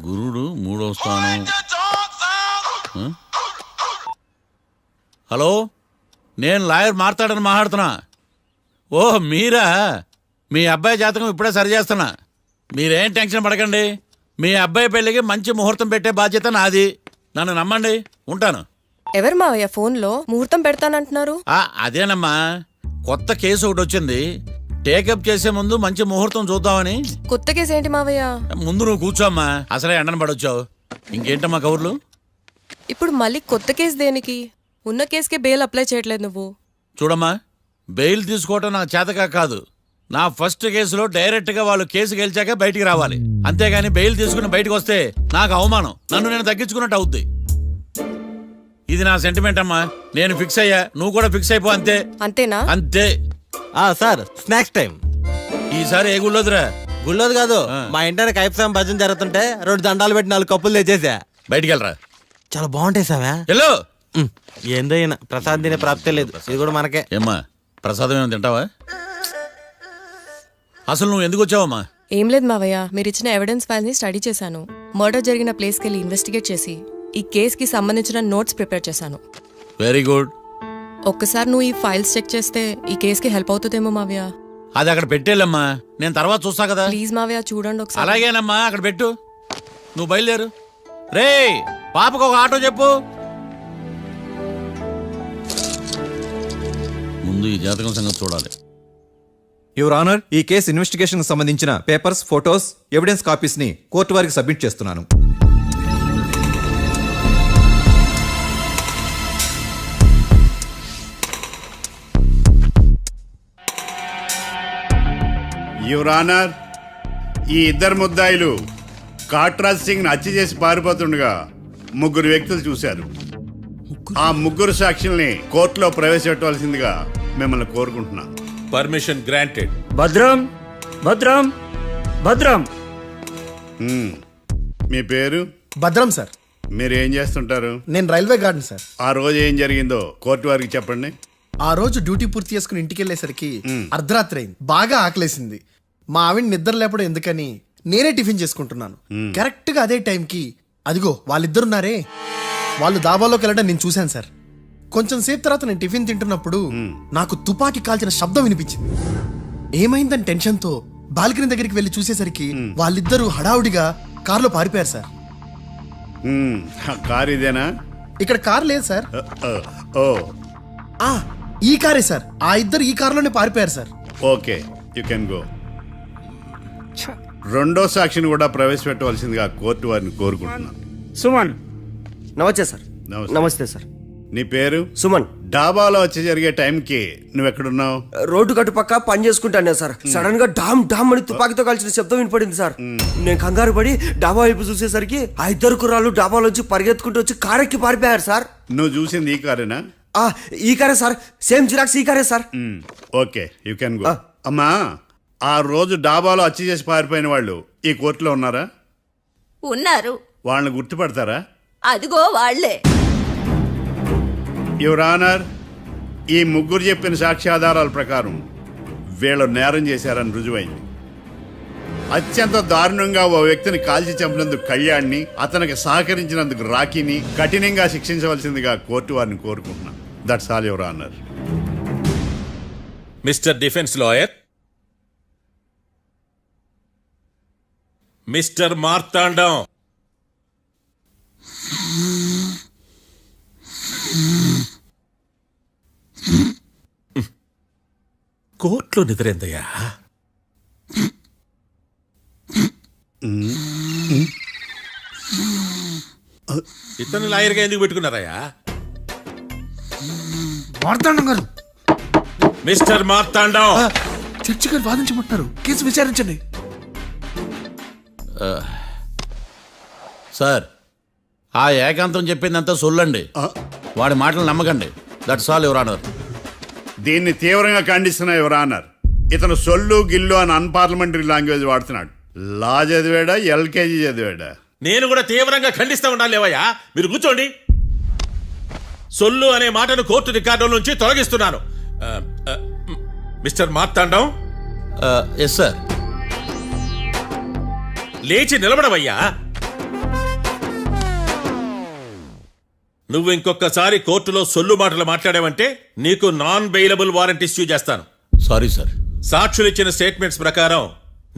గురుడు మూడవ స్థానం. హలో, నేను లాయర్ మాట్లాడుతున్నా. ఓ మీరా? మీ అబ్బాయి జాతకం ఇప్పుడే సరి చేస్తున్నా. మీరేం టెన్షన్ పడకండి. మీ అబ్బాయి పెళ్ళికి మంచి ముహూర్తం పెట్టే బాధ్యత నాది. నన్ను నమ్మండి. ఉంటాను. ఎవరు మావయ్య ఫోన్లో ముహూర్తం పెడతానంటున్నారు? అదేనమ్మా, కొత్త కేసు ఒకటి వచ్చింది. టేకప్ చేసే ముందు మంచి ముహూర్తం చూద్దామని. కొత్త కేసు ఏంటి మావయ్య? ముందు నువ్వు కూర్చోమ్మా, అసలే ఎండను పడొచ్చావు. ఇంకేంటమ్మా కబుర్లు? ఇప్పుడు మళ్ళీ కొత్త కేసు దేనికి? ఉన్న కేసుకే బెయిల్ అప్లై చేయట్లేదు నువ్వు. చూడమ్మా, బెయిల్ తీసుకోవటం నాకు చేతగా కాదు. నా ఫస్ట్ కేసులో డైరెక్ట్ గా వాళ్ళు కేసు గెలిచాక బయటికి రావాలి. అంతేగాని బెయిల్ తీసుకుని బయటకు వస్తే నాకు అవమానం. నన్ను నేను తగ్గించుకున్నట్టు అవుద్ది. ఇది నా సెంటిమెంట్ అమ్మా. నేను ఫిక్స్ అయ్యా, నువ్వు కూడా ఫిక్స్ అయిపో. అంతే. అంతేనా? అంతే. Sir, snacks time. ఈసారి ఏ గుళ్ళోదిరా? గుళ్ళోది కాదు, మా ఇంటర్ కైప్సాం భజన జరుగుతుంటే 2 దండాలు పెట్టి 4 కప్పులు తెచ్చేసా. బయటికి వెళ్ళరా. చాలా బాగుంటాయి సావా. హలో, ఏందో ఈయన ప్రసాద్ తినే ప్రాప్తే లేదు. ఇది కూడా మనకే. ఏమ్మా, ప్రసాదం ఏమైనా తింటావా? అసలు నువ్వు ఎందుకు వచ్చావమ్మా? ఏం లేదు మావయ్య, మీరు ఇచ్చిన ఎవిడెన్స్ ఫైల్స్ ని స్టడీ చేశాను. మర్డర్ జరిగిన ప్లేస్కి వెళ్ళి ఇన్వెస్టిగేట్ చేసి ఈ కేసుకి సంబంధించిన నోట్స్ ప్రిపేర్ చేశాను. Very good. ఒక్కసారి నువ్వు ఈ ఫైల్స్ చెక్ చేస్తే ఈ కేసుకి హెల్ప్ అవుతుందేమో మావయ్య. అది అక్కడ పెట్టేళ్ళమ్మా, నేను తర్వాత చూస్తా కదా. ప్లీజ్ మావయ్య, చూడండి ఒకసారి. అలాగేనమ్మా, అక్కడ పెట్టు. నువ్వు బయలుదేరు. రే, పాపకు ఒక ఆటో చెప్పు. ముందు ఈ జాతకం సంగతి చూడాలి. యువర్ ఆనర్, ఈ కేసు ఇన్వెస్టిగేషన్ కు సంబంధించిన పేపర్స్, ఫోటోస్, ఎవిడెన్స్ కాపీస్ ని కోర్టు వారికి సబ్మిట్ చేస్తున్నాను. యువర్ ఆనర్, ఈ ఇద్దరు ముద్దాయిలు కాట్రాజ్ సింగ్ హత్య చేసి పారిపోతుండగా 3 వ్యక్తులు చూశారు. ఆ 3 సాక్షుల్ని కోర్టులో ప్రవేశపెట్టవలసిందిగా మిమ్మల్ని కోరుకుంటున్నాను. Permission granted. భద్రం భద్రం భద్రం. మీ పేరు? భద్రం సార్. మీరు ఏం చేస్తుంటారు? నేను రైల్వే గార్డెన్ సార్. ఆ రోజు ఏం జరిగిందో కోర్టు వారికి చెప్పండి. ఆ రోజు డ్యూటీ పూర్తి చేసుకుని ఇంటికి వెళ్ళేసరికి అర్ధరాత్రి అయింది. బాగా ఆకలేసింది. మా ఆవిడ నిద్ర లేపడం ఎందుకని నేనే టిఫిన్ చేసుకుంటున్నాను. కరెక్ట్ గా అదే టైంకి అదిగో వాళ్ళిద్దరున్నారే, వాళ్ళు దాబాలోకి వెళ్ళడం నేను చూశాను సార్. కొంచెం సేపు తర్వాత నేను టిఫిన్ తింటున్నప్పుడు నాకు తుపాకీ కాల్చిన శబ్దం వినిపించింది. ఏమైందని టెన్షన్తో బాల్కనీ దగ్గరికి వెళ్ళి చూసేసరికి వాళ్ళిద్దరూ హడావుడిగా కారులో పారిపోయారు సార్. కారు ఇదేనా? ఇక్కడ కారు లేదు సార్. ఓ, ఈ కారే సార్. ఆ ఇద్దరు ఈ కారులోనే పారిపోయారు sir. Okay, you can go. రెండో సాక్షిని కూడా ప్రవేశపెట్టవలసిందిగా కోర్టు వారిని కోరుకుంటున్నాను. సుమన్. నమస్తే సార్. నమస్తే సార్. నీ పేరు? సుమన్. డాబాలో వచ్చి జరిగే టైంకి నువ్వెక్కడున్నావు? రోడ్డు కట్టు పక్క పని చేసుకుంటాను సార్. సడన్ గా డామ్ డామ్ అని తుపాకీతో కాల్చిన శబ్దం వినపడింది సార్. నేను కంగారు పడి డాబా వైపు చూసేసరికి ఆ 2 కుర్రాళ్ళు డాబాలోంచి పరిగెత్తుకుంటూ వచ్చి కారెక్కి పారిపోయారు సార్. నువ్వు చూసింది ఈ కారేనా? ఈ కారే సార్. సేమ్ జిరాక్స్ ఈ కారే sir. Okay, you can go. అమ్మా, ఆ రోజు డాబాలో హత్య చేసి పారిపోయిన వాళ్ళు ఈ కోర్టులో ఉన్నారా? ఉన్నారు. వాళ్ళని గుర్తుపడతారా? అదిగో వాళ్లే. యువర్ ఆనర్, ఈ 3 చెప్పిన సాక్ష్యాధారాల ప్రకారం వీళ్ళు నేరం చేశారని రుజువైంది. అత్యంత దారుణంగా ఓ వ్యక్తిని కాల్చి చంపినందుకు కళ్యాణ్ని, అతనికి సహకరించినందుకు రాకీని కఠినంగా శిక్షించవలసిందిగా కోర్టు వారిని కోరుకుంటున్నాను. That's all your honour. Mister defence lawyer, mister Marthandam, కోర్టులో నిద్రేందయ్యా? ఇతను లాయర్గా ఎందుకు పెట్టుకున్నారయ్యా? మార్తాండం గారు. మిస్టర్ మార్తాండం, చర్చి గారు వాదించమంటున్నారు. కేసు విచారించండి. సార్, ఆ ఏకాంతం చెప్పిందంతా సొల్లండి. వాడి మాటలు నమ్మకండి. That's all your honour. దీన్ని తీవ్రంగా ఖండిస్తున్నా యువర్ ఆనర్. ఇతను సొల్లు గిల్లు అని అన్పార్లమెంటరీ లాంగ్వేజ్ వాడుతున్నాడు. లా చదివాడా, ఎల్కేజీ చదివాడా? నేను కూడా తీవ్రంగా ఖండిస్తా ఉండాలి. లేవయ్యా, మీరు కూర్చోండి. సొల్లు అనే మాటను కోర్టు రికార్డుల నుంచి తొలగిస్తున్నాను. Mister Marthandam, yes sir. లేచి నిలబడవయ్యా. నువ్వు ఇంకొకసారి కోర్టులో సొల్లు మాటలు మాట్లాడావంటే నీకు నాన్ బెయిలబుల్ వారెంట్ ఇష్యూ చేస్తాను. Sorry sir. సాక్షులు ఇచ్చిన స్టేట్మెంట్స్ ప్రకారం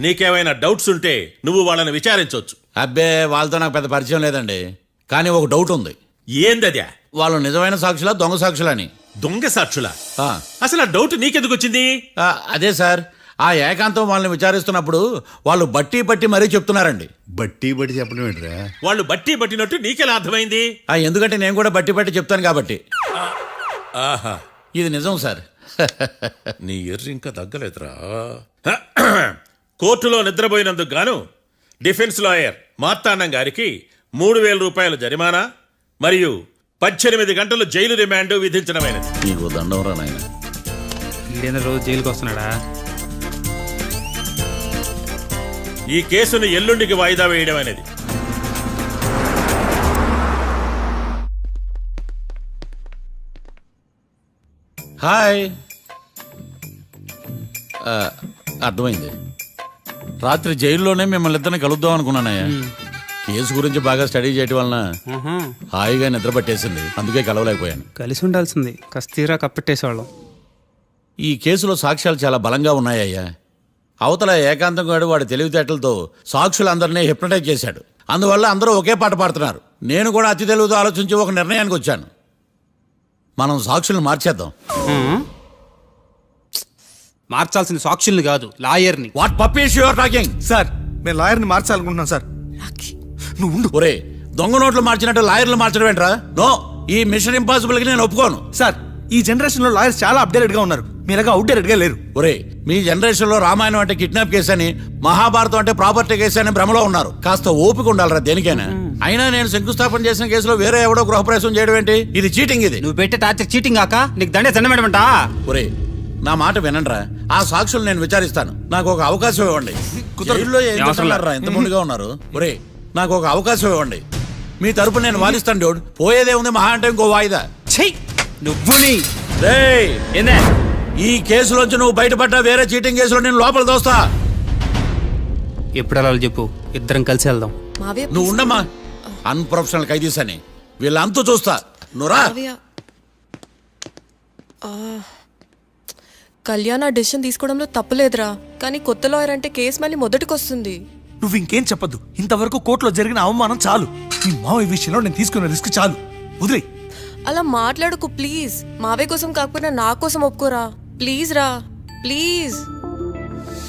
నీకేమైనా డౌట్స్ ఉంటే నువ్వు వాళ్ళని విచారించవచ్చు. అబ్బే వాళ్ళతో నాకు పెద్ద పరిచయం లేదండి. కానీ ఒక డౌట్ ఉంది. ఏందద్యా? వాళ్ళు నిజమైన సాక్షులా దొంగ సాక్షులని? దొంగ సాక్షులా? ఆ, అసలు ఆ డౌట్ నీకెందుకు వచ్చింది? అదే సార్, ఆ ఏకాంతం వాళ్ళని విచారిస్తున్నప్పుడు వాళ్ళు బట్టి బట్టి మరీ చెప్తున్నారండి. బట్టి బట్టి చెప్పడం ఏంట్రా? వాళ్ళు బట్టి పట్టినట్టు నీకెలా అర్థమైంది? ఎందుకంటే నేను కూడా బట్టి బట్టి చెప్తాను కాబట్టి. ఆహా, ఇది నిజం సార్. నీ ఎర్రి ఇంకా తగ్గలేదురా. కోర్టులో నిద్రపోయినందుకు గాను డిఫెన్స్ లాయర్ మార్తాండం గారికి 3,000 రూపాయల జరిమానా మరియు 18 గంటలు జైలు రిమాండ్ విధించడమైనది. నీకు దండం రా నాయన. ఈడేంద్ర రోజు జైలుకి వస్తున్నాడా? ఈ కేసును ఎల్లుండికి వాయిదా వేయడం అనేది. హాయ్. అర్థమైంది. రాత్రి జైల్లోనే మిమ్మల్ని ఇద్దరిని కలుద్దాం అనుకున్నానయ్యా. కేసు గురించి బాగా స్టడీ చేయడం వలన హాయిగా నిద్ర పట్టేసింది. అందుకే కలవలేకపోయాను. కలిసి ఉండాల్సింది. కస్తీరా కప్పెట్టేసేవాళ్ళం. ఈ కేసులో సాక్ష్యాలు చాలా బలంగా ఉన్నాయ్యా. అవతల ఏకాంతం గాడు వాడి తెలివితేటలతో సాక్షులందరినీ హిప్నటైజ్ చేశాడు. అందువల్ల అందరూ ఒకే పాట పాడుతున్నారు. నేను కూడా అతి తెలివితో ఆలోచించి ఒక నిర్ణయానికి వచ్చాను. మనం సాక్షులను మార్చేద్దాం. మార్చాల్సిన సాక్షుల్ని కాదు, లాయర్ని. What puppies you are talking? Sir మేము లాయర్ని మార్చాలనుకుంటున్నాం సార్. నువ్వు ఉండు. ఒరే, దొంగ నోట్లు మార్చినట్టు లాయర్లు మార్చడం ఏంట్రా? నో, ఈ మిషన్ ఇంపాసిబుల్ కి నేను ఒప్పుకోను. సార్ ఈ జనరేషన్ లో లాయర్స్ చాలా అప్డేటెడ్ గా ఉన్నారు. మీరుగా అవుట్డేటెడ్ గా లేరు. ఒరే, మీ జనరేషన్ లో రామాయణం అంటే కిడ్నాప్ కేసు అని, మహాభారతం అంటే ప్రాపర్టీ కేసు అని భ్రమలో ఉన్నారు. కాస్త ఓపిక ఉండాలరా దేనికైనా. అయినా నేను శంకుస్థాపన చేసిన కేసులో వేరే ఎవడో గృహప్రవేశం చేయడం ఏంటి? ఇది చీటింగ్. ఇది నువ్వు పెట్టే టార్చర్ చీటింగ్ కాక నీకు దండే దండమేడమంటా? ఒరే, నా మాట వినండిరా. ఆ సాక్షులు నేను విచారిస్తాను. నాకు ఒక అవకాశం ఇవ్వండి. జైల్లో ఏం చేస్తున్నారా ఎంత ముందుగా ఉన్నారు? ఒరే, నాకు ఒక అవకాశం ఇవ్వండి. మీ తరపు నేను వాదిస్తాను. డోడ్ పోయేదే ఉంది, మహా అంటే ఇంకో వాయిదా. నువ్వు రేయ్, ఏందే ఈ కేసులోంచి నువ్వు బయటపడ్డా వేరే చీటింగ్ కేసులో నేను లోపల దోస్తా. ఎప్పుడు వెళ్ళాలి చెప్పు, ఇద్దరం కలిసి వెళ్దాం. మావయ్య నువ్వు ఉండమ్మా. అన్ప్రొఫెషనల్ ఖైదీస్ అని వీళ్ళంతా చూస్తా. నువ్వురా. మావయ్య, కళ్యాణ్ ఆ డెసిషన్ తీసుకోవడంలో తప్పులేదురా. కానీ కొత్త లాయర్ అంటే కేసు మళ్ళీ మొదటికొస్తుంది. నువ్వు ఇంకేం చెప్పొద్దు. ఇంతవరకు కోర్టులో జరిగిన అవమానం చాలు. ఈ మావయ్య విషయంలో నేను తీసుకున్న రిస్క్ చాలు. వదిలే. అలా మాట్లాడుకు ప్లీజ్. మావయ్య కోసం కాకపోయినా నా కోసం ఒప్పుకోరా ప్లీజ్ రా, ప్లీజ్.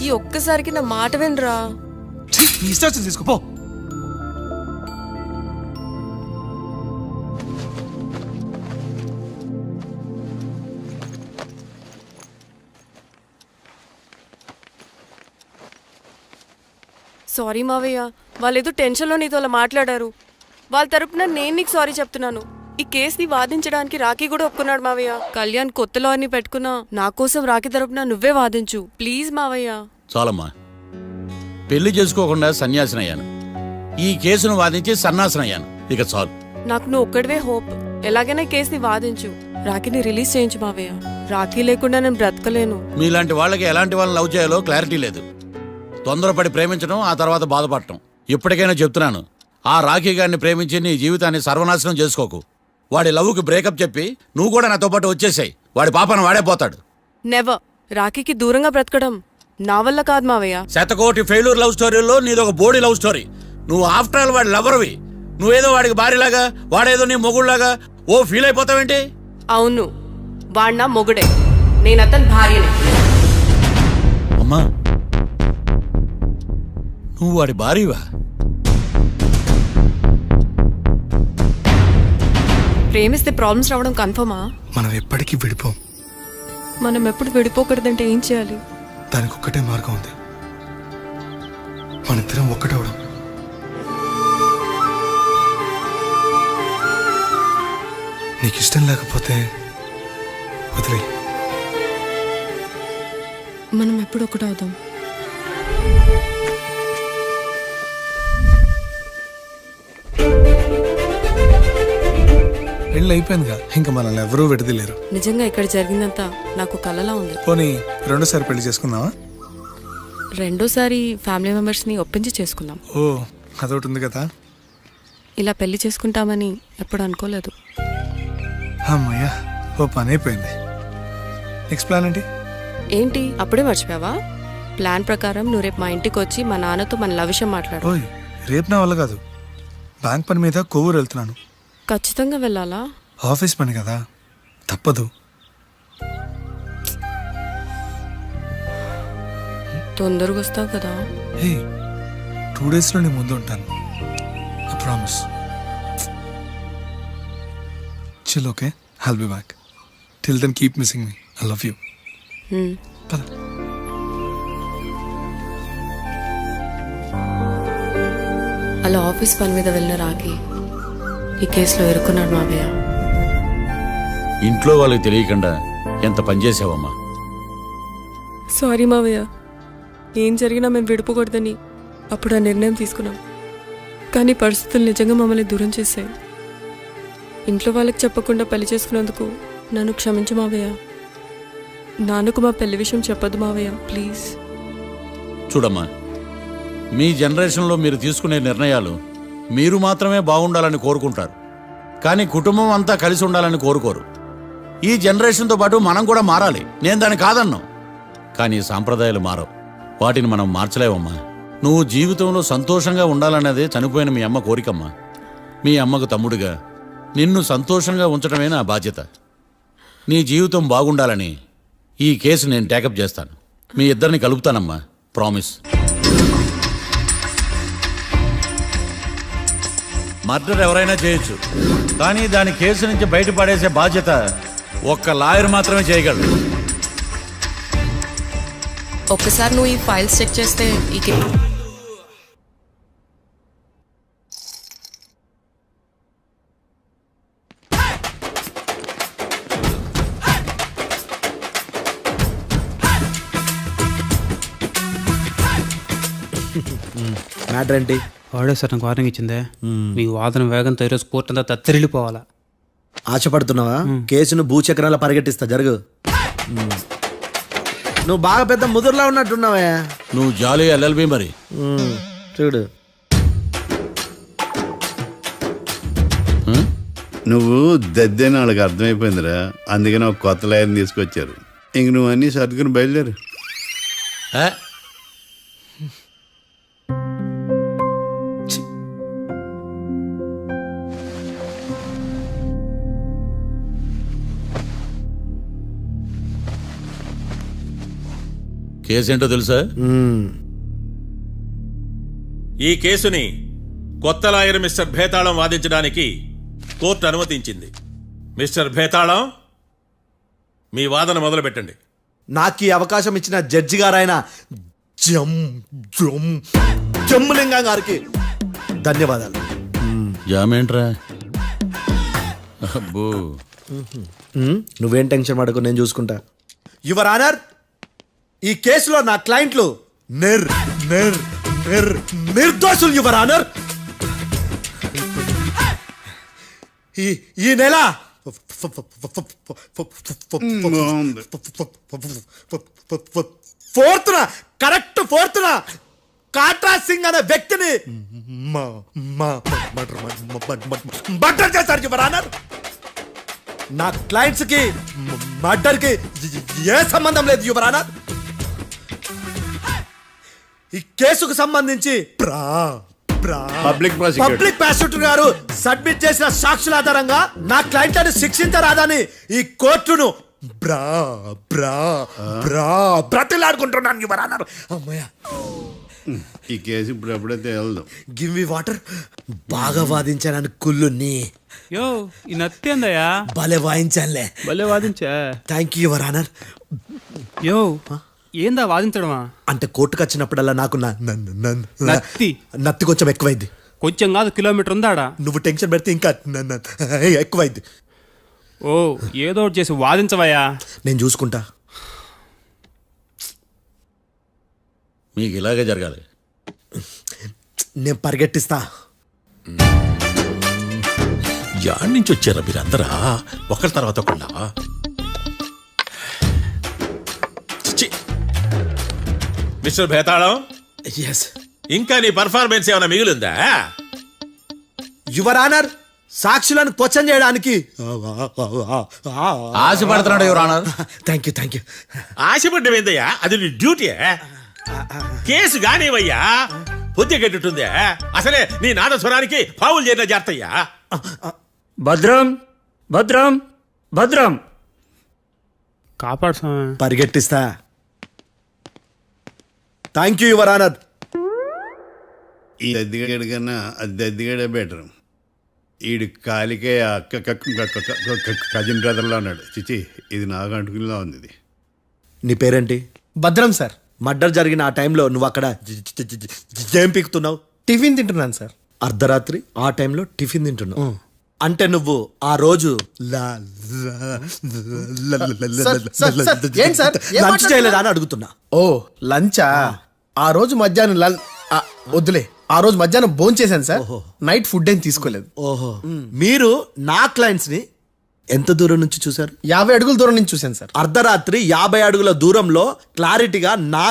ఈ ఒక్కసారికి నా మాట వినరా. నీ ఇష్టం తీసుకోపో. సారీ మావయ్య, వాళ్ళేదో టెన్షన్లో నీతో అలా మాట్లాడారు. వాళ్ళ తరపున నేను నీకు సారీ చెప్తున్నాను. ఈ కేసుని వాదించడానికి రాఖీ కూడా ఒప్పుకున్నాడు మావయ్య. కళ్యాణ్ కొత్త లాయర్ని పెట్టుకున్నా నా కోసం రాఖీ తరపున నువ్వే వాదించు ప్లీజ్ మావయ్య. చాలమ్మా. పెళ్లి చేసుకోకుండా సన్యాసినయ్యాను. ఈ కేసును వాదించి సన్నాసనయ్యాను. ఇక చాలు. నాకు నువ్వు ఒక్కడివే హోప్. ఎలాగైనా ఈ కేసుని వాదించు. రాఖీని రిలీజ్ చేయించు మావయ్య. రాఖీ లేకుండా నేను బ్రతకలేను. మీలాంటి వాళ్ళకి ఎలాంటి వాళ్ళని లవ్ చేయాలో క్లారిటీ లేదు. తొందరపడి ప్రేమించడం, ఆ తర్వాత బాధపడటం. ఇప్పటికైనా చెప్తున్నాను, ఆ రాఖీ గారిని ప్రేమించి నీ జీవితాన్ని సర్వనాశనం చేసుకోకు. వాడి లవ్కి బ్రేకప్ చెప్పి నువ్వు కూడా నాతో పాటు వచ్చేసాయి. వాడి పాపను వాడే పోతాడు. నెవర్. రాఖీకి దూరంగా బ్రతకడం నా వల్ల కాదు మావయ్య. శతకోటి ఫెయిల్యూర్ లవ్ స్టోరీలో నీదొక బోడీ లవ్ స్టోరీ. నువ్వు ఆఫ్టర్ ఆల్ వాడి లవర్వి. నువ్వేదో వాడికి భార్యలాగా, వాడేదో నీ మొగుడులాగా ఓ ఫీల్ అయిపోతావేంటి? అవును, వాడు నా మొగుడే, నేను అతని భార్యని. అమ్మా, నువ్వు వాడి భార్యవా? ప్రేమిస్తే ప్రాబ్లమ్స్ రావడం కన్ఫర్మా? మనం ఎప్పటికీ విడిపోం. మనం ఎప్పుడు విడిపోకూడదంటే ఏం చేయాలి? దానికి ఒక్కటే మార్గం ఉంది. మనిద్దరం ఒక్కటవడం. నీకు ఇష్టం లేకపోతే వదిలే. మనం ఎప్పుడు ఒకటవుదాం. పెళ్ళి అయిపోయిందిగా, ఇంకా మనల్ని ఎవరూ విడదలేరు. నిజంగా ఇక్కడ జరిగిందంతా నాకు కలలా ఉంది. పోనీ రెండోసారి పెళ్లి చేసుకుందామా? రెండోసారి ఫ్యామిలీ మెంబర్స్ని ఒప్పించి చేసుకున్నాం. ఓ అదొకటి ఉంది కదా. ఇలా పెళ్లి చేసుకుంటామని ఎప్పుడు అనుకోలేదు. అమ్మయ్యా, ఓ పని అయిపోయింది. నెక్స్ట్ ప్లాన్ ఏంటి? ఏంటి అప్పుడే మర్చిపోయావా? ప్లాన్ ప్రకారం నువ్వు రేపు మా ఇంటికి వచ్చి మా నాన్నతో మన లవ్ విషయం మాట్లాడు. ఓయ్, రేపు నా వల్ల కాదు. బ్యాంక్ పని మీద కొవ్వూరు వెళ్తున్నాను. ఖచ్చితంగా వెళ్ళాలా? ఆఫీస్ పని కదా, తప్పదు. తొందరగా వస్తావు కదా. హే, 2 డేస్లో నేను ముందు ఉంటాను. I promise. Chill, okay? I'll be back. Till then keep missing me. I love you. పద. అలా ఆఫీస్ పని మీద వెళ్ళిన రాకి ఈ కేసులో ఇరుక్కున్నాడు మావయ్య. ఇంట్లో వాళ్ళకి తెలియకుండా ఎంత పనిచేసావమ్మా. సారీ మావయ్య, ఏం జరిగినా మేము విడిపోకూడదని అప్పుడు ఆ నిర్ణయం తీసుకున్నాం. కానీ పరిస్థితులు నిజంగా మమ్మల్ని దూరం చేశాయి. ఇంట్లో వాళ్ళకి చెప్పకుండా పెళ్లి చేసుకున్నందుకు నన్ను క్షమించు మావయ్య. నాన్నకు మా పెళ్లి విషయం చెప్పదు మావయ్య, ప్లీజ్. చూడమ్మా, మీ జనరేషన్లో మీరు తీసుకునే నిర్ణయాలు మీరు మాత్రమే బాగుండాలని కోరుకుంటారు, కానీ కుటుంబం అంతా కలిసి ఉండాలని కోరుకోరు. ఈ జనరేషన్తో పాటు మనం కూడా మారాలి. నేను దాన్ని కాదన్నాను, కానీ సాంప్రదాయాలు మారవు. వాటిని మనం మార్చలేవమ్మా. నువ్వు జీవితంలో సంతోషంగా ఉండాలన్నదే చనిపోయిన మీ అమ్మ కోరికమ్మా. మీ అమ్మకు తమ్ముడిగా నిన్ను సంతోషంగా ఉంచడమే నా బాధ్యత. నీ జీవితం బాగుండాలని ఈ కేసు నేను టేకప్ చేస్తాను. మీ ఇద్దరిని కలుపుతానమ్మా, ప్రామిస్. మర్డర్ ఎవరైనా చేయొచ్చు, కానీ దాని కేసు నుంచి బయటపడేసే బాధ్యత ఒక్క లాయర్ మాత్రమే చేయగలడు. ఒక్కసారి నువ్వు ఈ ఫైల్స్ చెక్ చేస్తే ఈ మ్యాటర్ ఏంటి? వాడే సార్ నాకు వార్నింగ్ ఇచ్చిందే. మీ వాదన వేగంతో ఈరోజు కోర్టు అంతా తత్తరిల్లిపోవాలా. ఆశపడుతున్నావా? కేసును భూచక్రాల పరిగెట్టిస్తా, జరుగు. నువ్వు బాగా పెద్ద ముదురులా ఉన్నట్టున్నావే. నువ్వు జాలి ఎల్ఎల్బి మరి. చూడు, నువ్వు దద్దేని వాళ్ళకి అర్థమైపోయిందిరా. అందుకని ఒక కొత్త లాయర్ని తీసుకొచ్చారు. ఇంక నువ్వు అన్నీ సర్దుకుని బయలుదేరు. ఏ? కేసేంటో తెలుసా? ఈ కేసుని కొత్త లాయర్ మిస్టర్ భేతాళం వాదించడానికి కోర్టు అనుమతించింది. మిస్టర్ భేతాళం, మీ వాదన మొదలు పెట్టండి. నాకు ఈ అవకాశం ఇచ్చిన జడ్జి గారైన జమ్ములింగం గారికి ధన్యవాదాలు. జామేంట్రా? అబ్బో, నువ్వేం టెన్షన్ పడకు, నేను చూసుకుంటా. యువర్ ఆనర్, ఈ కేసులో నా క్లయింట్లు నిర్దోషులు యువర్ ఆనర్. ఈ నెల ఫోర్త్న కాట్రా సింగ్ అనే వ్యక్తిని మర్డర్ చేశారు యువర్ ఆనర్. నా క్లయింట్స్ కి మర్డర్ కి ఏ సంబంధం లేదు యువర్ ఆనర్. ఈ కేసుకు సంబంధించి పబ్లిక్ ప్రాసిక్యూటర్ గారు సబ్మిట్ చేసిన సాక్షుల ఆధారంగా నా క్లయింట్లను శిక్షించరాదని ఈ కోర్టును బ్రతిలాడుకుంటున్నాను యువర్ ఆనర్. అమ్మయ్య, ఈ కేసు ఇప్పుడు ఎప్పుడైతే వెళ్దాం. Give me water. బాగా వాదించానని కుళ్ళుని. యో ఈ నత్తేందయ్యా, భలే వాయించానులే. భలే వాదించా. Thank you your honour. యో ఏందా వాదించడమా? అంటే కోర్టుకు వచ్చినప్పుడల్లా నాకు నత్తి కొంచెం ఎక్కువైంది. కొంచెం కాదు, కిలోమీటర్ ఉందాడా. నువ్వు టెన్షన్ పెడితే ఇంకా ఎక్కువైంది. ఓ ఏదో ఒకటి చేసి వాదించవయ్యా. నేను చూసుకుంటా. మీకు ఇలాగే జరగాలి. నేను పరిగెట్టిస్తా. యాడ్ నుంచి వచ్చారా మీరందరా ఒకరి తర్వాత ఒకళ్ళ? మిస్టర్ భేతాళం, ఎస్ ఇంకా నీ పర్ఫార్మెన్స్ ఏమైనా మిగిలిందా? యువర్ ఆనర్, సాక్షులను క్వశ్చన్ చేయడానికి ఆశపడుతున్నాడు యువర్ ఆనర్. థ్యాంక్ యూ ఆశపడ్డం ఏందయ్యా, అది నీ డ్యూటీ. కేసు గానివయ్యా, బుద్ధి గట్టుందే. అసలే నీ నాదస్వరానికి పావులు చేరిన జాగ్రత్తయ్యా. భద్రం భద్రం భద్రం. కాపాడు స్వామి. పరిగెట్టిస్తా. Thank you your honour. ఈ దద్దిగాడి కన్నా అది దద్దిగాడే బెటర్. ఈడు కాలికే కజిన్ బ్రదర్లో ఉన్నాడు. చిచి, ఇది నాకు అంటుకునిలా ఉంది. ఇది నీ పేరేంటి? భద్రం సార్. మర్డర్ జరిగిన ఆ టైంలో నువ్వు అక్కడ ఏం పీకుతున్నావు? టిఫిన్ తింటున్నాను సార్. అర్ధరాత్రి ఆ టైంలో టిఫిన్ తింటున్నావు అంటే నువ్వు ఆ రోజు ఏంటి సార్? ఏం లంచ్ చేయలేదా అని అడుగుతున్నా. ఓ లంచా? ఆ రోజు మధ్యాహ్నం వద్దులే, ఆ రోజు మధ్యాహ్నం భోజనం చేశాను సార్. నైట్ ఫుడ్ ఏం తీసుకోలేదు. ఓహో, మీరు నా క్లయింట్స్ ని ఎంత దూరం నుంచి చూశారు? 50 అడుగుల దూరం నుంచి చూశాను సార్. అర్ధరాత్రి 50 అడుగుల దూరంలో క్లారిటీగా నా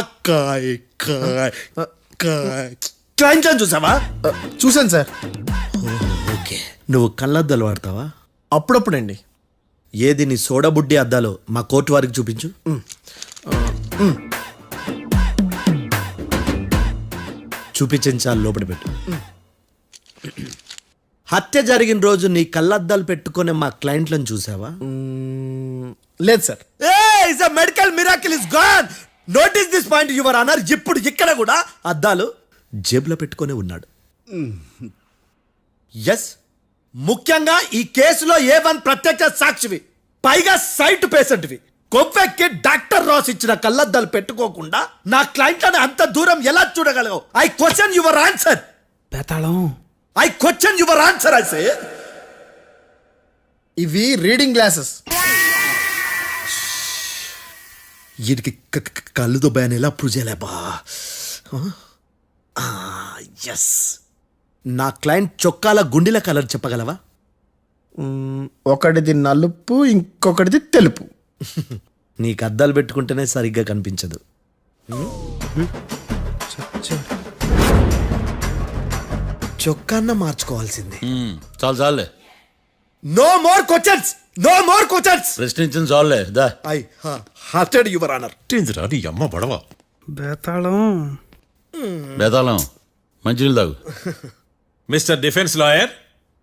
క్లయింట్స్ అని చూసావా? చూశాను సార్. ఓకే, నువ్వు కళ్ళద్దాలు వాడతావా? అప్పుడప్పుడండి. ఏది నీ సోడబుడ్డి అద్దాలు మా కోర్టు వారికి చూపించు. చూపించాలి, లోపల పెట్టు. హత్య జరిగిన రోజు నీ కళ్ళద్దాలు పెట్టుకునే మా క్లయింట్లను చూసావా? లేదు sir. Medical miracle is gone. Notice this point your honour. ఇప్పుడు ఇక్కడ కూడా అద్దాలు జేబులో పెట్టుకునే ఉన్నాడు. ఎస్, ముఖ్యంగా ఈ కేసులో A1 ప్రత్యక్ష సాక్షివి, పైగా సైట్ పేషెంట్వి. కొవ్వెక్కి డాక్టర్ రాస్ ఇచ్చిన కళ్ళద్దాలు పెట్టుకోకుండా నా క్లయింట్లను అంత దూరం ఎలా చూడగలవు? I question your answer. బేతాళం. I question your answer. I say ఇవి రీడింగ్ గ్లాసెస్. వీటికి కళ్ళు దుబ్బాయని ఎలా ప్రూవ్ చేయలేబా? ఎస్, నా క్లయింట్ చొక్కాల గుండెల కలర్ చెప్పగలవా? ఒకటిది నలుపు, ఇంకొకటిది తెలుపు. నీకు అద్దాలు పెట్టుకుంటేనే సరిగ్గా కనిపించదు. చొక్కాన్న మార్చుకోవాల్సింది. చాలు చాలులే, no more questions, no more questions. ప్రశ్నించిన చాలులే. దా ఐ హార్టెడ్ యువర్ ఆనర్. నీ అమ్మ పడవ. బేతాళం. బేతాళం, మంచినీళ్ళు తాగు. మిస్టర్ డిఫెన్స్ లాయర్,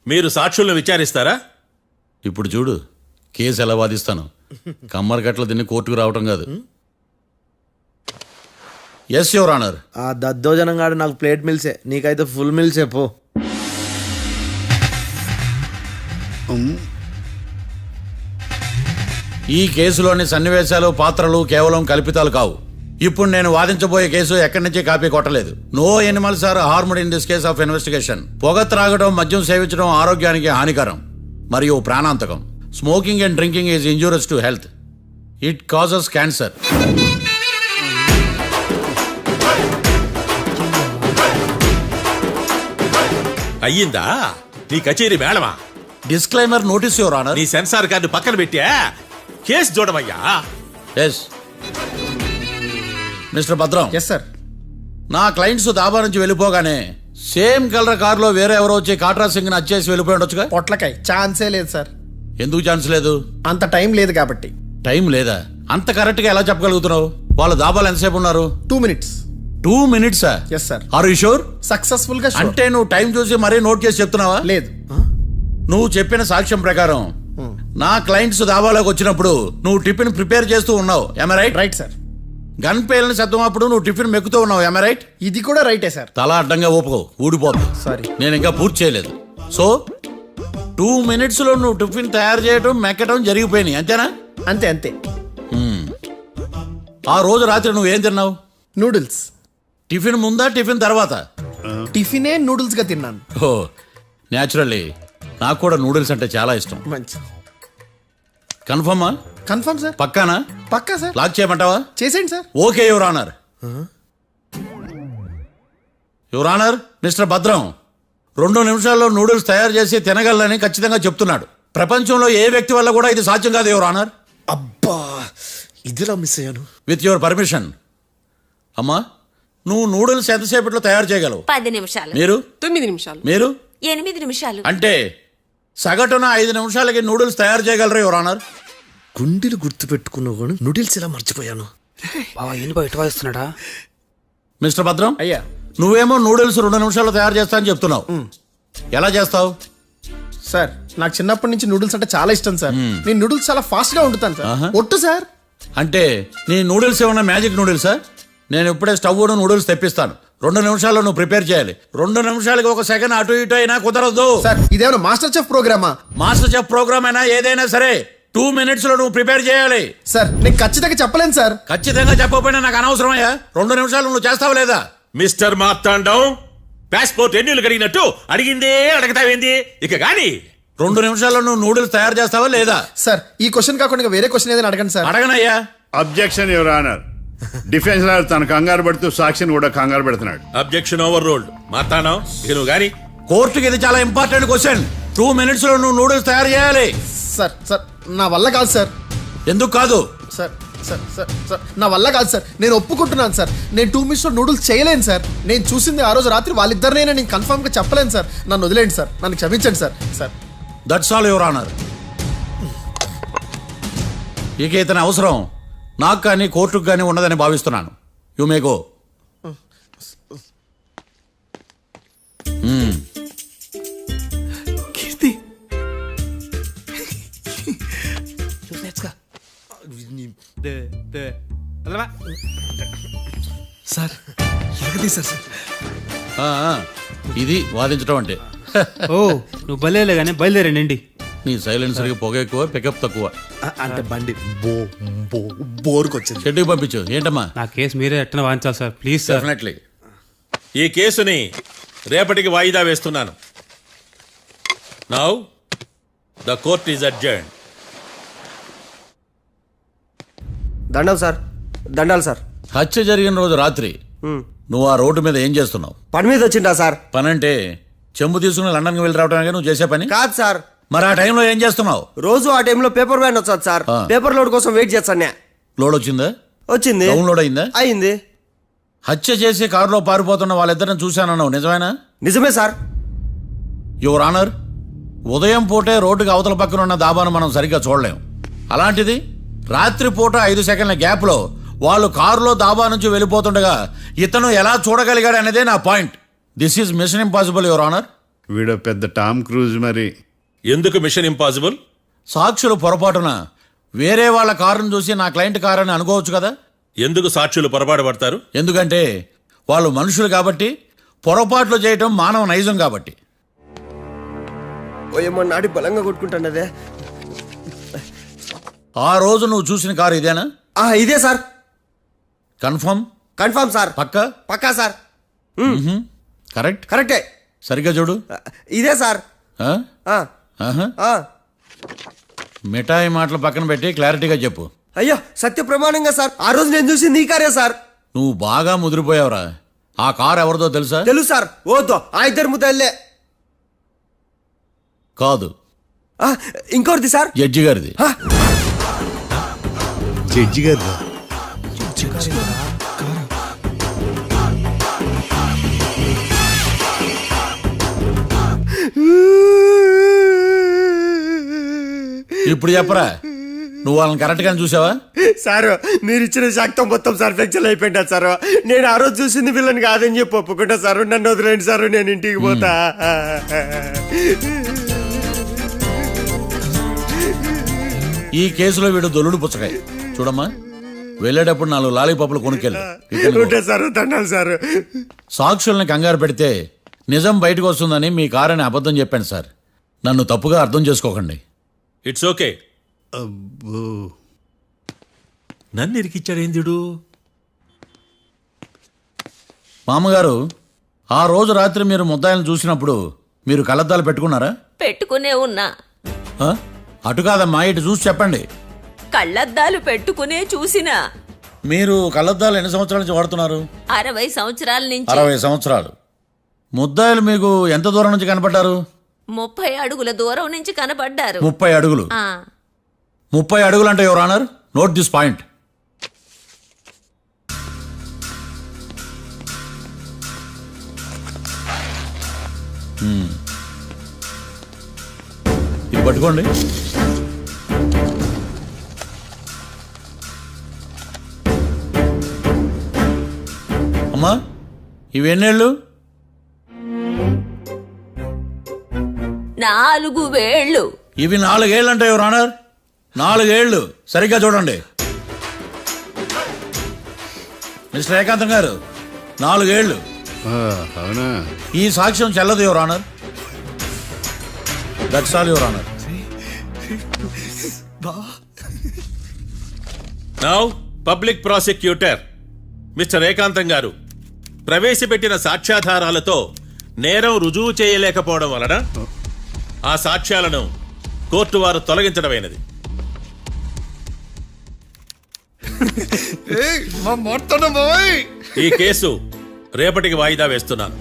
మీరు సాక్షులను విచారిస్తారా? ఇప్పుడు చూడు కేసు ఎలా వాదిస్తాను. కమ్మరి కట్ల తిని కోర్టుకు రావటం కాదు. Yes your honour. ఆ దద్దోజనం గాడు నాకు ప్లేట్ మిల్సే, నీకైతే ఫుల్ మిల్సే పో. ఈ కేసులోని సన్నివేశాలు, పాత్రలు కేవలం కల్పితాలు కావు. ఇప్పుడు నేను వాదించబోయే కేసు ఎక్కడి నుంచి కాపీ కొట్టలేదు. No animals are harmed in this case of investigation. పొగ త్రాగడం, మద్యం సేవించడం ఆరోగ్యానికి హానికరం మరియు ప్రాణాంతకం. Smoking and drinking is injurious to health. It causes cancer. అయ్యిందా నీ కచేరీ మేడమా? Disclaimer notice your honour. నీ సెన్సార్ కార్డు పక్కన పెట్టా కేసు చూడమయ్యా. Yes mister Bhadram. Yes sir. నా క్లయింట్స్ దాబా నుంచి వెళ్ళిపోగానే సేమ్ కలర్ కారులో వేరే ఎవరో వచ్చి కాట్రా సింగ్ ని వచ్చేసి వెళ్ళిపోయి ఉండొచ్చుగా? పొట్లకాయ ఛాన్సే లేదు సార్. ఎందుకు ఛాన్స్ లేదు? అంత టైం లేదు కాబట్టి. టైం లేదా? అంత కరెక్ట్ గా ఎలా చెప్పగలుగుతున్నావు? వాళ్ళ దాబాలు ఎంతసేపు ఉన్నారు? 2 minutes. 2 minutes? Yes sir. Are you sure? Successful గా sure. అంటే నువ్వు టైం చూసి మరీ నోట్ చేసి చెప్తున్నావా? లేదు. నువ్వు చెప్పిన సాక్ష్యం ప్రకారం నా క్లయింట్స్ దాబాలోకి వచ్చినప్పుడు నువ్వు టిఫిన్ ప్రిపేర్ చేస్తూ ఉన్నావు. am I right? Right sir. Gun పేలిన శబ్దం అప్పుడు నువ్వు టిఫిన్ మెక్కుతూ ఉన్నావు. am I right? ఇది కూడా రైటే సార్. తల అడ్డంగా ఊపుకో, ఊడిపోద్ది. Sorry. నేను ఇంకా పూర్తి చేయలేదు. సో 2 minutes లో నువ్వు టిఫిన్ తయారు చేయడం, మెక్కడం జరిగిపోయినాయి, అంతేనా? అంతే అంతే. ఆ రోజు రాత్రి నువ్వేం తిన్నావు? నూడిల్స్. టిఫిన్ ముందా, టిఫిన్ తర్వాత? టిఫినే నూడిల్స్ గా తిన్నాను. ఓ న్యాచురల్లీ నాకు కూడా నూడిల్స్ అంటే చాలా ఇష్టం. మంచి. కన్ఫర్మా? Confirm sir. పక్కానా? పక్కా సార్. లాక్ చేయమంటావా? చేసేయండి sir. Okay your honour. Your honour, mister Bhadram 2 నిమిషాల్లో నూడిల్స్ తయారు చేసి తినగలని ఖచ్చితంగా చెప్తున్నాడు. ప్రపంచంలో ఏ వ్యక్తి వల్ల కూడా ఇది సాధ్యం కాదు యువర్ ఆనర్. అబ్బా, ఇదిలా మిస్ అయ్యాను. With your permission. అమ్మా నువ్వు నూడిల్స్ ఎంతసేపట్లో తయారు చేయగలవు? 10 నిమిషాలు. మీరు 9 నిమిషాలు. మీరు 8 నిమిషాలు. అంటే సగటున 5 నిమిషాలకి నూడిల్స్ తయారు చేయగలరు యువర్ ఆనర్. గుండెలు గుర్తు పెట్టుకున్నావు కానీ నూడిల్స్ ఇలా మర్చిపోయాను. బావా ఏంటి బావ ఇటు వాయిస్తున్నాడా? మిస్టర్ భద్రం, అయ్యా నువ్వేమో నూడిల్స్ 2 నిమిషాల్లో తయారు చేస్తా అని చెప్తున్నావు. ఎలా చేస్తావు? సార్ నాకు చిన్నప్పటి నుంచి నూడిల్స్ అంటే చాలా ఇష్టం సార్. నేను నూడిల్స్ చాలా ఫాస్ట్ గా వండుతాను సార్. ఒట్టు సార్. అంటే నీ నూడిల్స్ ఏమన్నా మ్యాజిక్ నూడిల్సా? నేను ఇప్పుడే స్టవ్ నూడిల్స్ తెప్పిస్తాను. 2 నిమిషాల్లో నువ్వు ప్రిపేర్ చేయాలి. 2 నిమిషాలకి 1 సెకండ్ అటు ఇటు అయినా కుదరదు. సార్ ఇదేమైనా మాస్టర్ చెఫ్ ప్రోగ్రామా? మాస్టర్ చెఫ్ ప్రోగ్రామ్ అయినా ఏదైనా సరే 2 మినిట్స్ లో నువ్వు ప్రిపేర్ చేయాలి. సార్ నేను ఖచ్చితంగా చెప్పలేను సార్. ఖచ్చితంగా చెప్పకపోయినా నాకు అనవసరమయ్యా. 2 నిమిషాలు నువ్వు చేస్తావా లేదా? మిస్టర్ మార్తాండం, పాస్పోర్ట్ ఎన్నిళ్ళు కడిగినట్టు అడిగిందే అడగతావేంది? ఇక గాని 2 నిమిషాల్లో నువ్వు నూడిల్స్ తయారు చేస్తావా లేదా? సార్ ఈ క్వశ్చన్ కాకుండా ఇంకా వేరే క్వశ్చన్ ఏదైనా అడగండి సార్. అడగనయ్యా. Objection your honour. Defence lawyer తన కంగారు పడుతూ సాక్షిని కూడా కంగారు పెడుతున్నాడు. Objection over ruled. మార్తాండం, ఇక నువ్వు గాని కోర్టుకి ఇది చాలా ఇంపార్టెంట్ క్వశ్చన్. 2 మినిట్స్ లో నువ్వు నూడిల్స్ తయారు చేయాలి. సార్ సార్ నా వల్ల కాదు సార్. ఎందుకు కాదు? సార్ సార్ సార్ సార్ నా వల్ల కాదు సార్. నేను ఒప్పుకుంటున్నాను సార్. నేను 2 మినిట్స్ లో నూడిల్స్ చేయలేను సార్. నేను చూసింది ఆ రోజు రాత్రి వాళ్ళిద్దరినైనా నేను కన్ఫర్మ్ గా చెప్పలేను సార్. నన్ను వదిలేండి సార్. నన్ను క్షమించండి sir. Sir that's all your honour. ఇక ఇతని అవసరం నాకు కానీ కోర్టుకు కానీ ఉన్నదని భావిస్తున్నాను. You may go. Keerthi sir ఎరగదీశారు సార్. ఇది వాదించడం అంటే. ఓ నువ్వు బలేలే కానీ బయలుదేరండి. నీ సైలెన్సర్కి పొగ ఎక్కువ, పికప్ తక్కువ. అంటే బండి బోర్కి వచ్చింది. షెడ్యూల్ పంపించు. ఏంటమ్మా? నా కేసు మీరే ఎట్టన వాయించాలి సార్, ప్లీజ్ సార్. డెఫినెట్లీ. ఈ కేసుని రేపటికి వాయిదా వేస్తున్నాను. Now the court is adjourned. దండం సార్. దండాలు సార్. హత్య జరిగిన రోజు రాత్రి నువ్వు ఆ రోడ్డు మీద ఏం చేస్తున్నావు? పని మీద వచ్చిందా సార్? పని అంటే చెంబు తీసుకుని లండన్కి వెళ్ళి రావడానికి నువ్వు చేసే పని కాదు సార్. మరి ఆ టైంలో ఏం చేస్తున్నావు? రోజు ఆ టైంలో పేపర్ వ్యాన్ వచ్చాది సార్. పేపర్ లోడ్ కోసం వెయిట్ చేస్తాను. లోడ్ వచ్చిందా? వచ్చింది. డౌన్లోడ్ అయిందా? అయింది. హత్య చేసి కారులో పారిపోతున్న వాళ్ళిద్దరిని చూశానన్నావు, నిజమేనా? నిజమే సార్. యువర్ ఆనర్, ఉదయం పూటే రోడ్డుకి అవతల పక్కన ఉన్న దాబాను మనం సరిగ్గా చూడలేం. అలాంటిది రాత్రి పూట 5 సెకండ్ల గ్యాప్లో వాళ్ళు కారులో దాబా నుంచి వెళ్ళిపోతుండగా ఇతను ఎలా చూడగలిగాడు అనేదే నా point. This is mission impossible your honour. వీడో పెద్ద టామ్ క్రూజ్ మరి. ఎందుకు మిషన్ ఇంపాసిబుల్? సాక్షులు పొరపాటున వేరే వాళ్ళ కారును చూసి నా క్లయింట్ కారు అని అనుకోవచ్చు కదా. ఎందుకు సాక్షులు పొరపాటు పడతారు? ఎందుకంటే వాళ్ళు మనుషులు కాబట్టి, పొరపాట్లు చేయటం మానవ నైజం కాబట్టి. ఓయమ్మ నాడి బలంగా కొట్టుకుంటానదే. ఆ రోజు నువ్వు చూసిన కారు ఇదేనా? ఇదే సార్. కన్ఫర్మ్? Confirm sir. పక్కా? పక్కా సార్. కరెక్ట్? కరెక్టే. సరిగ్గా చూడు. ఇదే సార్. ఆ? ఆ, ఆహా. ఆ. మిఠాయి మాటలు పక్కన పెట్టి క్లారిటీగా చెప్పు. అయ్యో సత్య ప్రమాణంగా సార్, ఆ రోజు నేను చూసి నీ కారే సార్. నువ్వు బాగా ముదిరిపోయావురా. ఆ కారు ఎవరిదో తెలుసా? తెలుసు సార్. ఓతో ఆ ఇద్దరు ముద్దల్లే. కాదు, ఇంకోటిది సార్. జడ్జి గారిది. జడ్జి గారు ఇప్పుడు చెప్పరా, నువ్వు వాళ్ళని కరెక్ట్ గానే చూసావా? సార్ మీరు ఇచ్చిన శాక్తం మొత్తం సార్ ఫ్లెక్చర్ అయిపోయింటా సార్. నేను ఆ రోజు చూసింది వీళ్ళని కాదని చెప్పి ఒప్పుకుంటా సార్. నన్ను వదిలేండి సార్, నేను ఇంటికి పోతా. ఈ కేసులో వీడు దొల్లుడు పుచ్చకాయ. చూడమ్మా, వెళ్ళేటప్పుడు 4 లాలీపాపులు కొనుక్కెళ్ళు. ఉంటా సార్. దండాలి సార్. సాక్షుల్ని కంగారు పెడితే నిజం బయటకు వస్తుందని మీ కారని అబద్ధం చెప్పాను సార్. నన్ను తప్పుగా అర్థం చేసుకోకండి. It's okay. నన్ను ఇరికిచ్చాడేందుడు? మామగారు, ఆ రోజు రాత్రి మీరు ముద్దాయిలను చూసినప్పుడు మీరు కళ్ళద్దాలు పెట్టుకున్నారా? పెట్టుకునే ఉన్నా. ఆ? అటు కాదమ్మా, ఇటు చూసి చెప్పండి. కళ్ళద్దాలు పెట్టుకునే చూసినా. మీరు కళ్ళద్దాలు ఎన్ని సంవత్సరాల నుంచి వాడుతున్నారు? 60 సంవత్సరాల నుంచి. 60 సంవత్సరాలు. ముద్దాయిలు మీకు ఎంత దూరం నుంచి కనపడ్డారు? 30 అడుగుల దూరం నుంచి కనపడ్డారు. 30 అడుగులు. 30 అడుగులు అంటే your honour, note this point. ఇది పట్టుకోండి. అమ్మా ఇవి ఎన్నేళ్ళు? 4 వేళ్ళు. ఇవి 4 ఏళ్ళు అంటే యువర్ ఆనర్, 4 ఏళ్ళు. సరిగ్గా చూడండి మిస్టర్ ఏకాంతం గారు, 4 ఏళ్ళు. అవునా? ఈ సాక్ష్యం చెల్లదు your honour. That's all your honour. Now public prosecutor mister ఏకాంతం గారు ప్రవేశపెట్టిన సాక్ష్యాధారాలతో నేరం రుజువు చేయలేకపోవడం వలన ఆ సాక్ష్యాలను కోర్టు వారు తొలగించడమైనది. ఈ కేసు రేపటికి వాయిదా వేస్తున్నాను.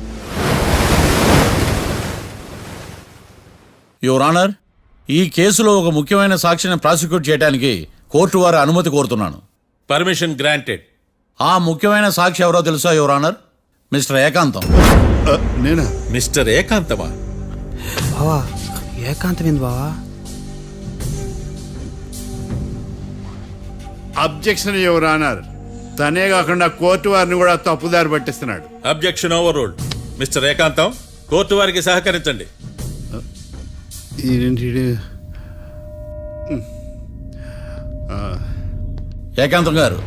యువర్ ఆనర్, ఈ కేసులో ఒక ముఖ్యమైన సాక్షిని ప్రాసిక్యూట్ చేయడానికి కోర్టు వారి అనుమతి కోరుతున్నాను. Permission granted. ఆ ముఖ్యమైన సాక్షి ఎవరో తెలుసా యువర్ ఆనర్? మిస్టర్ ఏకాంతం. నేనా? మిస్టర్ ఏకాంతమా? బావా ఏకాంతం ఏంది బావా? Objection your honour. తనే కాకుండా కోర్టు వారిని కూడా తప్పుదారి పట్టిస్తున్నాడు. Objection overruled. Mister Ekantham, కోర్టు వారికి సహకరించండి. ఏకాంతం గారు,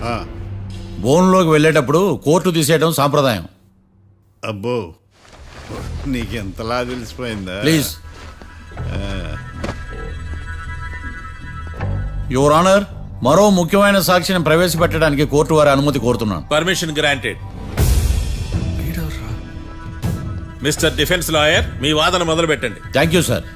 బోన్లోకి వెళ్ళేటప్పుడు కోర్టు తీసేయడం సాంప్రదాయం. అబ్బో, నీకెంతలా తెలిసిపోయిందా? ప్లీజ్. యువర్ ఆనర్, మరో ముఖ్యమైన సాక్షిని ప్రవేశపెట్టడానికి కోర్టు వారి అనుమతి కోరుతున్నాను. Permission granted. Mister defence lawyer, మీ వాదన మొదలు పెట్టండి. Thank you sir.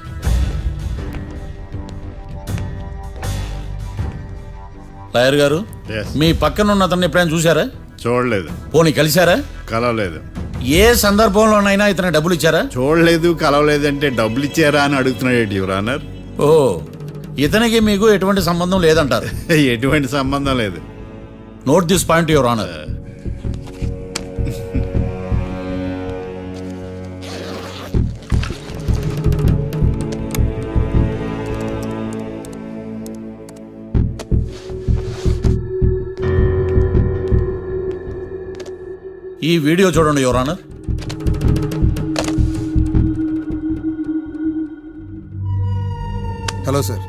లాయర్ గారు, Yes. మీ పక్కన ఉన్న అతన్ని ఎప్పుడైనా చూసారా? చూడలేదు. పోనీ కలిశారా? కలవలేదు. ఏ సందర్భంలోనైనా ఇతను డబ్బులు ఇచ్చారా? చూడలేదు, కలవలేదంటే డబ్బులు ఇచ్చారా అని అడుగుతున్నాడు యువర్ ఆనర్. ఓ, ఇతనికి మీకు ఎటువంటి సంబంధం లేదంటారు. ఎటువంటి సంబంధం లేదు. Note this point your honour. ఈ వీడియో చూడండి యువర్ ఆనర్. Hello sir.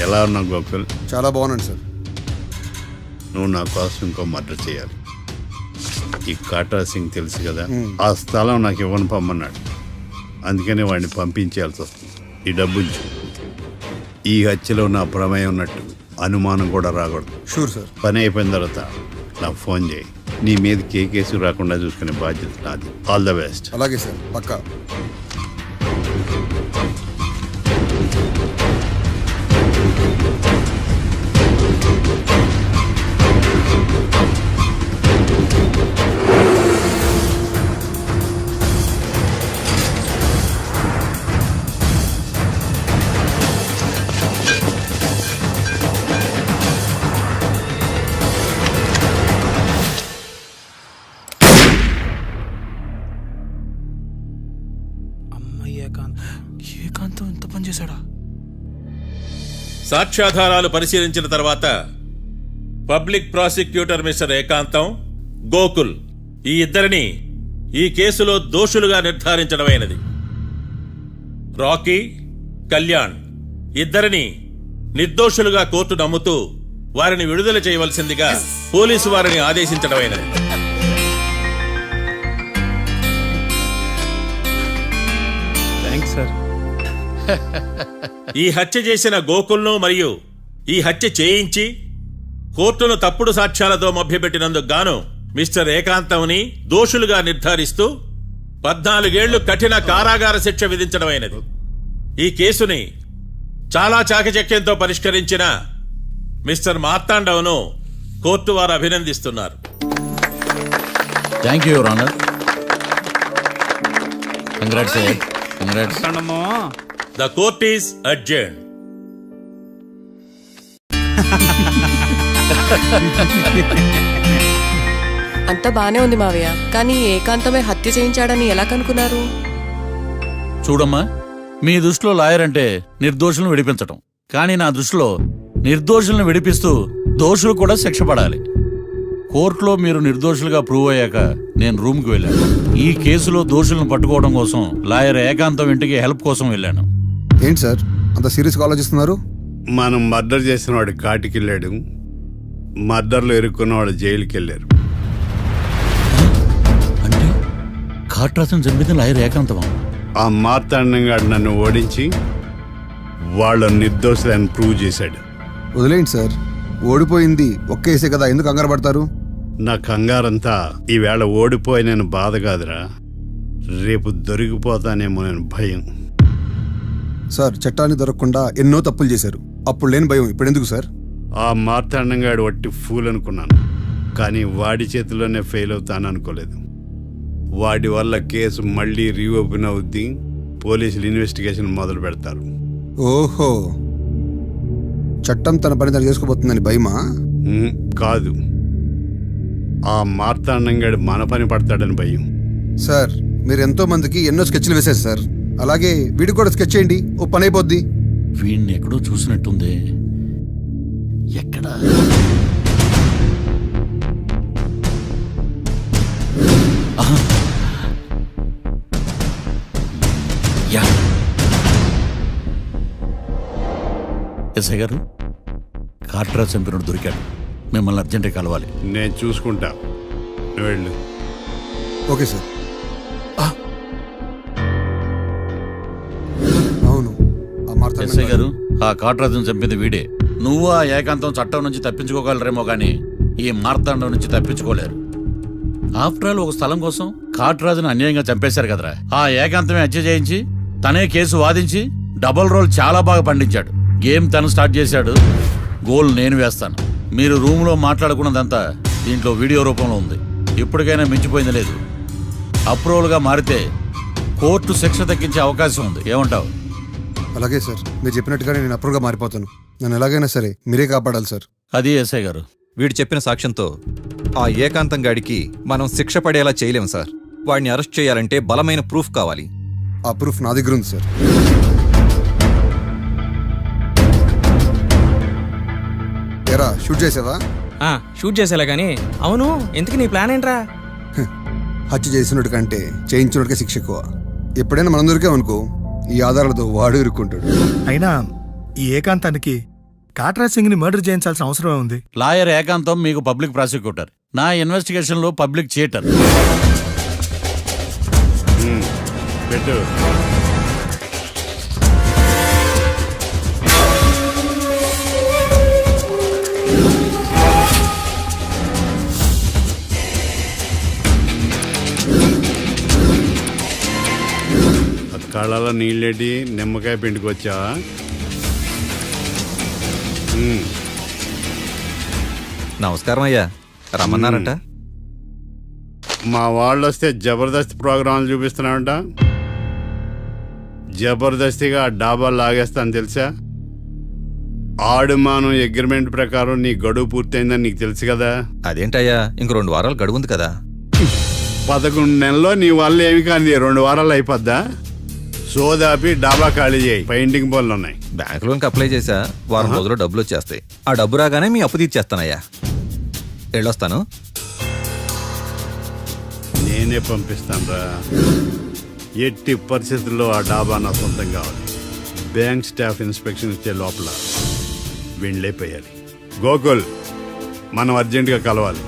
ఎలా ఉన్నావు గోకుల్? చాలా బాగున్నాను సార్. నువ్వు నా కోసం ఇంకో మర్డర్ చేయాలి. ఈ కాటా సింగ్ తెలుసు కదా, ఆ స్థలం నాకు ఇవ్వని పొమ్మన్నాడు. అందుకనే వాడిని పంపించాల్సి వస్తుంది. ఈ డబ్బు ఉంచు. ఈ హత్యలో నా ప్రమేయం ఉన్నట్టు అనుమానం కూడా రాకూడదు. Sure sir. పని అయిపోయిన తర్వాత నాకు ఫోన్ చేయి. నీ మీద ఏ కేసు రాకుండా చూసుకునే బాధ్యత నాది. All the best. అలాగే సార్, పక్కా. ఏకాంతం ఎంత పని చేశాడా? సాక్ష్యాధారాలు పరిశీలించిన తర్వాత పబ్లిక్ ప్రాసిక్యూటర్ మిస్టర్ ఏకాంతం, గోకుల్ ఈ ఇద్దరిని ఈ కేసులో దోషులుగా నిర్ధారించడమైనది. రాకీ, కళ్యాణ్ ఇద్దరిని నిర్దోషులుగా కోర్టు నమ్ముతూ వారిని విడుదల చేయవలసిందిగా పోలీసు వారిని ఆదేశించడమైనది. Thanks sir. ఈ హత్య చేసిన గోకుల్ను మరియు ఈ హత్య చేయించి కోర్టును తప్పుడు సాక్ష్యాలతో మభ్యపెట్టినందుకు గాను మిస్టర్ ఏకాంతంని దోషులుగా నిర్ధారిస్తూ 14 ఏళ్లు కఠిన కారాగార శిక్ష విధించడమైనది. ఈ కేసుని చాలా చాకచక్యంతో పరిష్కరించిన మిస్టర్ మార్తాండవను కోర్టు వారు అభినందిస్తున్నారు. Thank you your honour. Congrats. Congrats. The court is adjourned. అంతా బానే ఉంది మావయ్య, కానీ ఏకాంతమే హత్య చేయించాడని ఎలా కనుక్కున్నారు? చూడమ్మా, మీ దృష్టిలో లాయర్ అంటే నిర్దోషులను విడిపించటం, కానీ నా దృష్టిలో నిర్దోషులను విడిపిస్తూ దోషులు కూడా శిక్ష పడాలి. కోర్టులో మీరు నిర్దోషులుగా ప్రూవ్ అయ్యాక నేను రూమ్కి వెళ్ళాను. ఈ కేసులో దోషులను పట్టుకోవడం కోసం లాయర్ ఏకాంతం ఇంటికి హెల్ప్ కోసం వెళ్ళాను. ఏంటి సార్ అంత సీరియస్గా ఆలోచిస్తున్నారు? మనం మర్డర్ చేసిన వాడు కాటికి వెళ్ళాడు, మర్డర్లో ఇరుక్కున్న వాడు జైలుకి వెళ్ళారు. అంటే కాట్రాసన్ చంపిన లాయర్ ఏకాంతమా? ఆ మార్తాండంగా నన్ను ఓడించి వాళ్ళ నిర్దోషులని ప్రూవ్ చేశాడు. వదిలేండి సార్, ఓడిపోయింది ఒక్క కేసే కదా, ఎందుకు కంగారు పడతారు? నా కంగారంతా ఈవేళ ఓడిపోయి నేను బాధ కాదురా, రేపు దొరికిపోతానేమో నేను భయం. సార్ చట్టాన్ని దొరకకుండా ఎన్నో తప్పులు చేశారు, అప్పుడు లేని భయం ఇప్పుడు ఎందుకు సార్? ఆ మార్తాండంగాడు వట్టి ఫూల్ అనుకున్నాను, కానీ వాడి చేతిలోనే ఫెయిల్ అవుతాను అనుకోలేదు. వాడి వల్ల కేసు మళ్ళీ రీఓపెన్ అవుద్ది, పోలీసులు ఇన్వెస్టిగేషన్ మొదలు పెడతారు. ఓహో, చట్టం తన పని తను చేసుకోబోతుందని భయమా? కాదు, ఆ మార్తాండంగాడు మన పని పడతాడని భయం. సార్ మీరు ఎంతో మందికి ఎన్నో స్కెచ్లు వేశారు సార్, అలాగే వీడికి కూడా స్కెచ్ చేయండి, ఓ పని అయిపోద్ది. వీణ్ణి ఎక్కడో చూసినట్టుంది. ఎక్కడ? ఆహా. యా. ఎస్ఐ గారు, కాట్రా చంపినోడు దొరికాడు, మిమ్మల్ని అర్జెంటుగా కలవాలి. నేను చూసుకుంటా, నువ్వు వెళ్ళు. Okay sir. అవును, ఆ మార్తాండం ఎస్ఐ గారు, ఆ కాట్రాజును చంపింది వీడే. నువ్వు ఆ ఏకాంతం చట్టం నుంచి తప్పించుకోగలరేమో కానీ ఈ మార్తాండం నుంచి తప్పించుకోలేరు. ఆఫ్టర్ ఆల్ ఒక స్థలం కోసం కాట్రాజును అన్యాయంగా చంపేశారు కదరా. ఆ ఏకాంతమే హత్య చేయించి తనే కేసు వాదించి డబుల్ రోల్ చాలా బాగా పండించాడు. గేమ్ తను స్టార్ట్ చేశాడు, గోల్ నేను వేస్తాను. మీరు రూమ్లో మాట్లాడుకున్నదంతా దీంట్లో వీడియో రూపంలో ఉంది. ఇప్పటికైనా మించిపోయింది లేదు. అప్రూవల్గా మారితే కోర్టు శిక్ష తగ్గించే అవకాశం ఉంది. ఏమంటావు? అలాగే సార్, మీరు చెప్పినట్టుగానే నేను అప్రూవ్గా మారిపోతాను. నన్ను ఎలాగైనా సరే మీరే కాపాడాలి సార్. అది ఎస్ఐ గారు. వీడు చెప్పిన సాక్ష్యంతో ఆ ఏకాంతం గాడికి మనం శిక్ష పడేలా చేయలేం సార్. వాడిని అరెస్ట్ చేయాలంటే బలమైన ప్రూఫ్ కావాలి. ఆ ప్రూఫ్ నా దగ్గర ఉంది సార్. ఎరా షూట్ చేసావా? షూట్ చేసేలా కానీ. అవును, ఎందుకు నీ ప్లాన్ ఏంట్రా? హత్య చేసినట్టు కంటే చేయించినట్టుగా శిక్ష ఎక్కువ. ఎప్పుడైనా మనం దొరికామనుకో ఈ ఆధారాలతో వాడు ఇరుక్కుంటాడు. అయినా ఈ ఏకాంతానికి కాట్రా సింగ్ ని మర్డర్ చేయించాల్సిన అవసరం ఉంది. లాయర్ ఏకాంతం మీకు పబ్లిక్ ప్రాసిక్యూటర్, నా ఇన్వెస్టిగేషన్ లో పబ్లిక్ చీటర్. పెట్టు. కళ్ళలో నీళ్ళేటి నిమ్మకాయ పిండుకొచ్చావా? నమస్కారం అయ్యా, రమ్మన్నారంట. మా వాళ్ళు వస్తే జబర్దస్త్ ప్రోగ్రాంలు చూపిస్తున్నామంట. జబర్దస్తిగా ఆ డాబాలు లాగేస్తాను తెలుసా? ఆడుమానం అగ్రిమెంట్ ప్రకారం నీ గడువు పూర్తయిందని నీకు తెలుసు కదా. అదేంటయ్యా, ఇంక 2 వారాలు గడువుంది కదా. 11 నెలల్లో నీ వల్ల ఏమి కానీ 2 వారాలు అయిపోద్దా? సోదాపి డాబా ఖాళీ చేయి, పెయింటింగ్ పనులు ఉన్నాయి. బ్యాంక్ లోన్కి అప్లై చేశా, వారం రోజుల్లో డబ్బులు వచ్చేస్తాయి. ఆ డబ్బు రాగానే మీ అప్పు తీర్చేస్తానయ్యా. వెళ్ళొస్తాను. నేనే పంపిస్తాను రా. ఎట్టి పరిస్థితుల్లో ఆ డాబా నా సొంతం కావాలి. బ్యాంక్ స్టాఫ్ ఇన్స్పెక్షన్ ఇచ్చే లోపల వీళ్ళైపోయాలి. గోకుల్, మనం అర్జెంటుగా కలవాలి.